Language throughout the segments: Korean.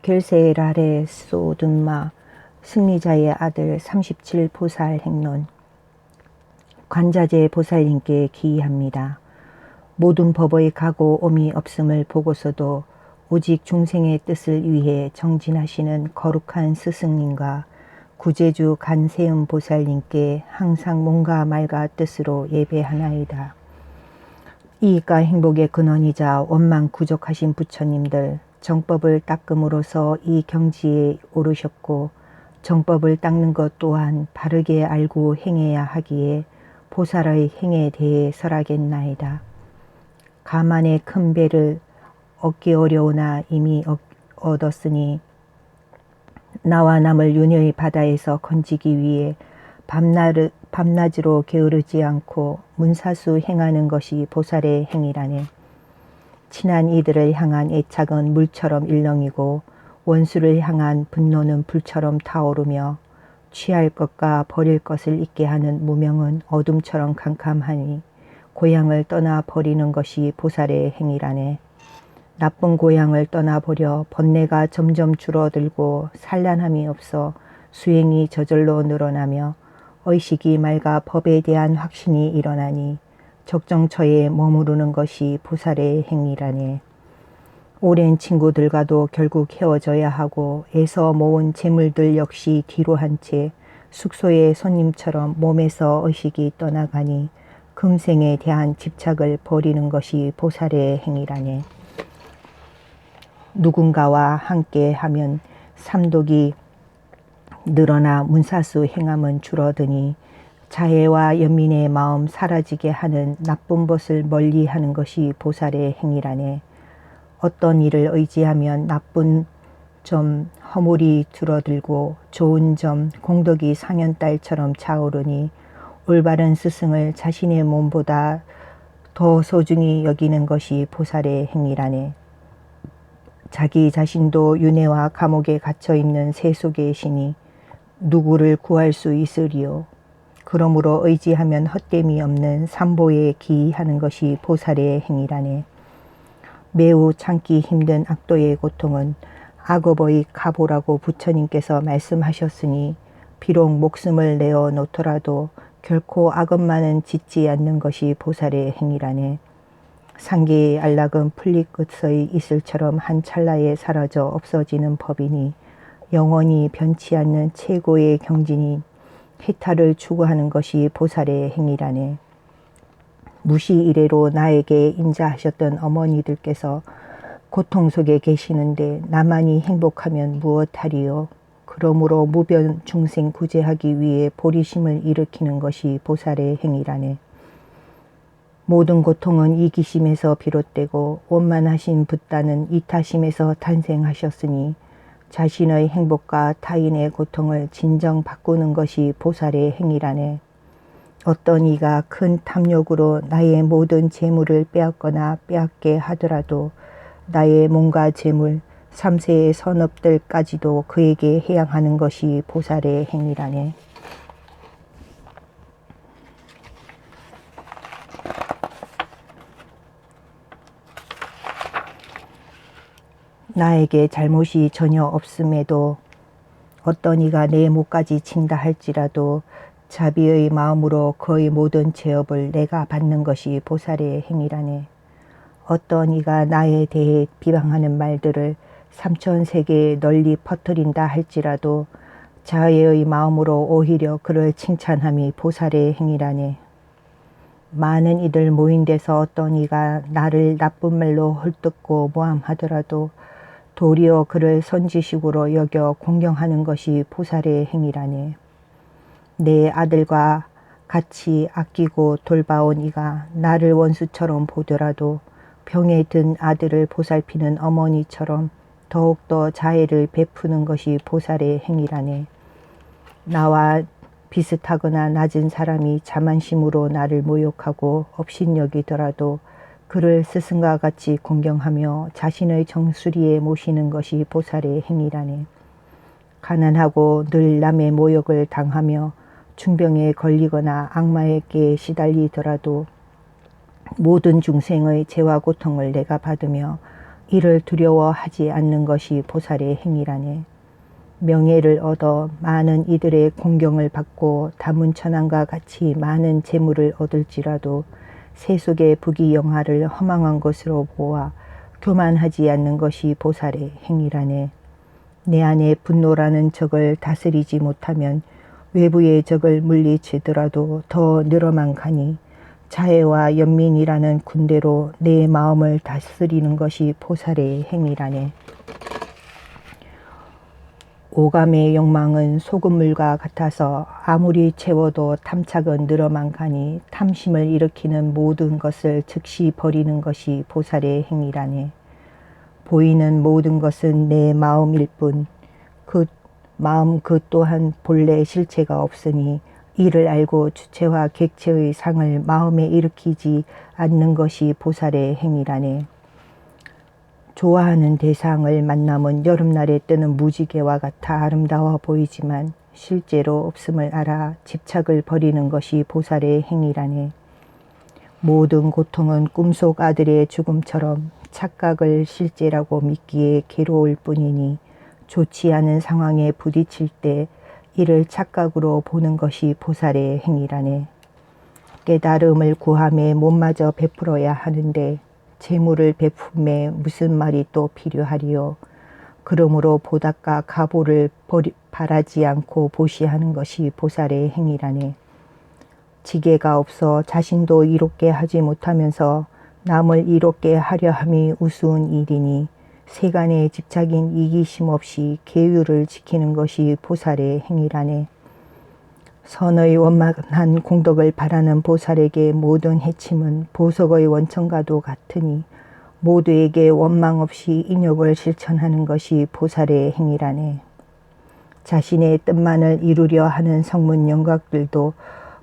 결세라레 소든마 승리자의 아들 37보살 행론. 관자재 보살님께 기의합니다. 모든 법의 가고 om이 없음을 보고서도 오직 중생의 뜻을 위해 정진하시는 거룩한 스승님과 구제주 간세음 보살님께 항상 몸과 말과 뜻으로 예배하나이다. 이익과 행복의 근원이자 원망 구족하신 부처님들, 정법을 닦음으로써 이 경지에 오르셨고 정법을 닦는 것 또한 바르게 알고 행해야 하기에 보살의 행에 대해 설하겠나이다. 가만의 큰 배를 얻기 어려우나 이미 얻었으니 나와 남을 윤회의 바다에서 건지기 위해 밤낮으로 게으르지 않고 문사수 행하는 것이 보살의 행위라네. 친한 이들을 향한 애착은 물처럼 일렁이고 원수를 향한 분노는 불처럼 타오르며 취할 것과 버릴 것을 잊게 하는 무명은 어둠처럼 캄캄하니 고향을 떠나 버리는 것이 보살의 행위라네. 나쁜 고향을 떠나버려 번뇌가 점점 줄어들고 산란함이 없어 수행이 저절로 늘어나며 의식이 맑아 법에 대한 확신이 일어나니 적정처에 머무르는 것이 보살의 행위라네. 오랜 친구들과도 결국 헤어져야 하고 애써 모은 재물들 역시 뒤로 한 채 숙소의 손님처럼 몸에서 의식이 떠나가니 금생에 대한 집착을 버리는 것이 보살의 행위라네. 누군가와 함께 하면 삼독이 늘어나 문사수 행함은 줄어드니 자애와 연민의 마음 사라지게 하는 나쁜 것을 멀리하는 것이 보살의 행위라네. 어떤 일을 의지하면 나쁜 점 허물이 줄어들고 좋은 점 공덕이 상현달처럼 차오르니 올바른 스승을 자신의 몸보다 더 소중히 여기는 것이 보살의 행위라네. 자기 자신도 윤회와 감옥에 갇혀있는 세속의 신이 누구를 구할 수 있으리요. 그러므로 의지하면 헛됨이 없는 삼보에 기이하는 것이 보살의 행위라네. 매우 참기 힘든 악도의 고통은 악업의 가보라고 부처님께서 말씀하셨으니 비록 목숨을 내어 놓더라도 결코 악업만은 짓지 않는 것이 보살의 행위라네. 상계의 안락은 풀잎끝의 이슬처럼 한 찰나에 사라져 없어지는 법이니 영원히 변치 않는 최고의 경진이 해탈을 추구하는 것이 보살의 행위라네. 무시 이래로 나에게 인자하셨던 어머니들께서 고통 속에 계시는데 나만이 행복하면 무엇하리요. 그러므로 무변 중생 구제하기 위해 보리심을 일으키는 것이 보살의 행위라네. 모든 고통은 이기심에서 비롯되고 원만하신 붓다는 이타심에서 탄생하셨으니 자신의 행복과 타인의 고통을 진정 바꾸는 것이 보살의 행위라네. 어떤 이가 큰 탐욕으로 나의 모든 재물을 빼앗거나 빼앗게 하더라도 나의 몸과 재물, 삼세의 선업들까지도 그에게 해양하는 것이 보살의 행위라네. 나에게 잘못이 전혀 없음에도 어떤 이가 내 목까지 친다 할지라도 자비의 마음으로 그의 모든 죄업을 내가 받는 것이 보살의 행위라네. 어떤 이가 나에 대해 비방하는 말들을 삼천세계에 널리 퍼뜨린다 할지라도 자애의 마음으로 오히려 그를 칭찬함이 보살의 행위라네. 많은 이들 모인 데서 어떤 이가 나를 나쁜 말로 헐뜯고 모함하더라도 도리어 그를 선지식으로 여겨 공경하는 것이 보살의 행위라네. 내 아들과 같이 아끼고 돌봐온 이가 나를 원수처럼 보더라도 병에 든 아들을 보살피는 어머니처럼 더욱더 자애를 베푸는 것이 보살의 행위라네. 나와 비슷하거나 낮은 사람이 자만심으로 나를 모욕하고 업신여기더라도 그를 스승과 같이 공경하며 자신의 정수리에 모시는 것이 보살의 행위라네. 가난하고 늘 남의 모욕을 당하며 중병에 걸리거나 악마에게 시달리더라도 모든 중생의 죄와 고통을 내가 받으며 이를 두려워하지 않는 것이 보살의 행위라네. 명예를 얻어 많은 이들의 공경을 받고 다문천왕과 같이 많은 재물을 얻을지라도 세속의 부귀영화를 허망한 것으로 보아 교만하지 않는 것이 보살의 행위라네. 내 안에 분노라는 적을 다스리지 못하면 외부의 적을 물리치더라도 더 늘어만 가니 자애와 연민이라는 군대로 내 마음을 다스리는 것이 보살의 행위라네. 오감의 욕망은 소금물과 같아서 아무리 채워도 탐착은 늘어만 가니 탐심을 일으키는 모든 것을 즉시 버리는 것이 보살의 행위라네. 보이는 모든 것은 내 마음일 뿐 그 마음 그 또한 본래 실체가 없으니 이를 알고 주체와 객체의 상을 마음에 일으키지 않는 것이 보살의 행위라네. 좋아하는 대상을 만나면 여름날에 뜨는 무지개와 같아 아름다워 보이지만 실제로 없음을 알아 집착을 버리는 것이 보살의 행위라네. 모든 고통은 꿈속 아들의 죽음처럼 착각을 실제라고 믿기에 괴로울 뿐이니 좋지 않은 상황에 부딪힐 때 이를 착각으로 보는 것이 보살의 행위라네. 깨달음을 구함에 못마저 베풀어야 하는데 재물을 베품에 무슨 말이 또 필요하리요. 그러므로 보답과 가보를 바라지 않고 보시하는 것이 보살의 행위라네. 지게가 없어 자신도 이롭게 하지 못하면서 남을 이롭게 하려 함이 우스운 일이니 세간의 집착인 이기심 없이 계율을 지키는 것이 보살의 행위라네. 선의 원만한 공덕을 바라는 보살에게 모든 해침은 보석의 원천과도 같으니 모두에게 원망 없이 인욕을 실천하는 것이 보살의 행위라네. 자신의 뜻만을 이루려 하는 성문 영각들도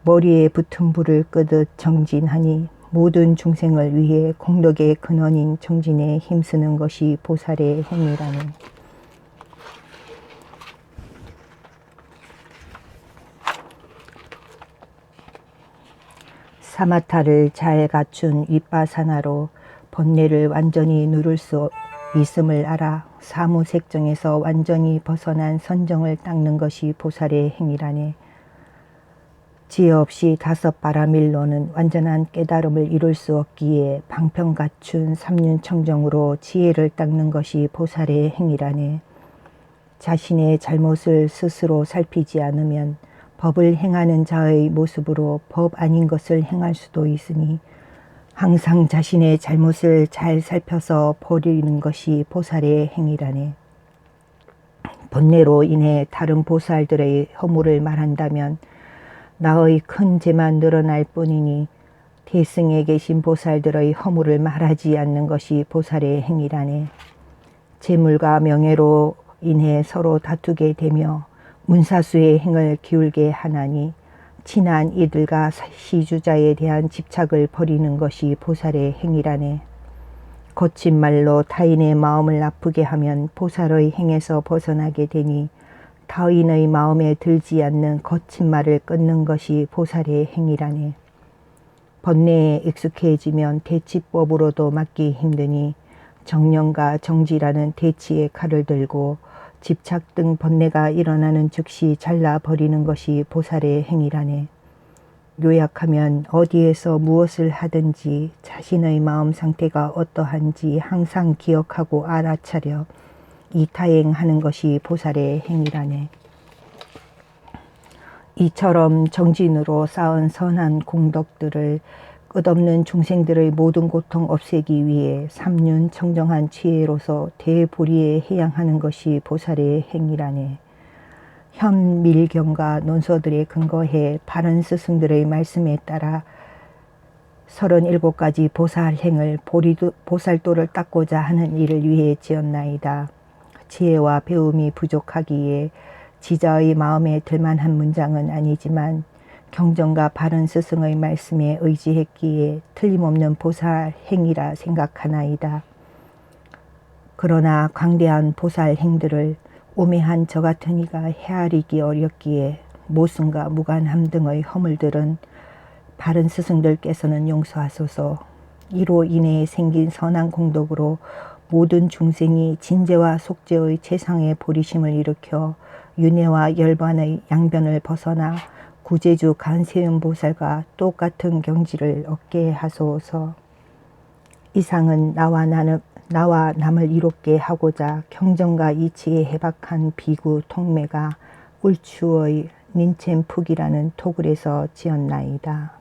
머리에 붙은 불을 끄듯 정진하니 모든 중생을 위해 공덕의 근원인 정진에 힘쓰는 것이 보살의 행위라네. 사마타를 잘 갖춘 윗바사나로 번뇌를 완전히 누를 수 있음을 알아 사무색정에서 완전히 벗어난 선정을 닦는 것이 보살의 행위라네. 지혜 없이 다섯 바라밀로는 완전한 깨달음을 이룰 수 없기에 방편 갖춘 삼륜청정으로 지혜를 닦는 것이 보살의 행위라네. 자신의 잘못을 스스로 살피지 않으면 법을 행하는 자의 모습으로 법 아닌 것을 행할 수도 있으니 항상 자신의 잘못을 잘 살펴서 버리는 것이 보살의 행위라네. 번뇌로 인해 다른 보살들의 허물을 말한다면 나의 큰 죄만 늘어날 뿐이니 대승에 계신 보살들의 허물을 말하지 않는 것이 보살의 행위라네. 재물과 명예로 인해 서로 다투게 되며 문사수의 행을 기울게 하나니 친한 이들과 시주자에 대한 집착을 버리는 것이 보살의 행위라네. 거친 말로 타인의 마음을 아프게 하면 보살의 행에서 벗어나게 되니 타인의 마음에 들지 않는 거친 말을 끊는 것이 보살의 행위라네. 번뇌에 익숙해지면 대치법으로도 막기 힘드니 정령과 정지라는 대치의 칼을 들고 집착 등 번뇌가 일어나는 즉시 잘라버리는 것이 보살의 행위라네. 요약하면 어디에서 무엇을 하든지 자신의 마음 상태가 어떠한지 항상 기억하고 알아차려 이타행하는 것이 보살의 행위라네. 이처럼 정진으로 쌓은 선한 공덕들을 끝없는 중생들의 모든 고통 없애기 위해 삼륜 청정한 지혜로서 대보리에 해양하는 것이 보살의 행위라네. 현 밀경과 논서들에 근거해 바른 스승들의 말씀에 따라 37가지 보살행을 보살도를 닦고자 하는 일을 위해 지었나이다. 지혜와 배움이 부족하기에 지자의 마음에 들만한 문장은 아니지만 경전과 바른 스승의 말씀에 의지했기에 틀림없는 보살행위라 생각하나이다. 그러나 광대한 보살행들을 오매한 저 같은 이가 헤아리기 어렵기에 모순과 무관함 등의 허물들은 바른 스승들께서는 용서하소서. 이로 인해 생긴 선한 공덕으로 모든 중생이 진재와 속재의 최상의 보리심을 일으켜 윤회와 열반의 양변을 벗어나 구제주 간세음보살과 똑같은 경지를 얻게 하소서. 이상은 나와 남을 이롭게 하고자 경전과 이치에 해박한 비구 통매가 울추의 닌첸푹이라는 토굴에서 지었나이다.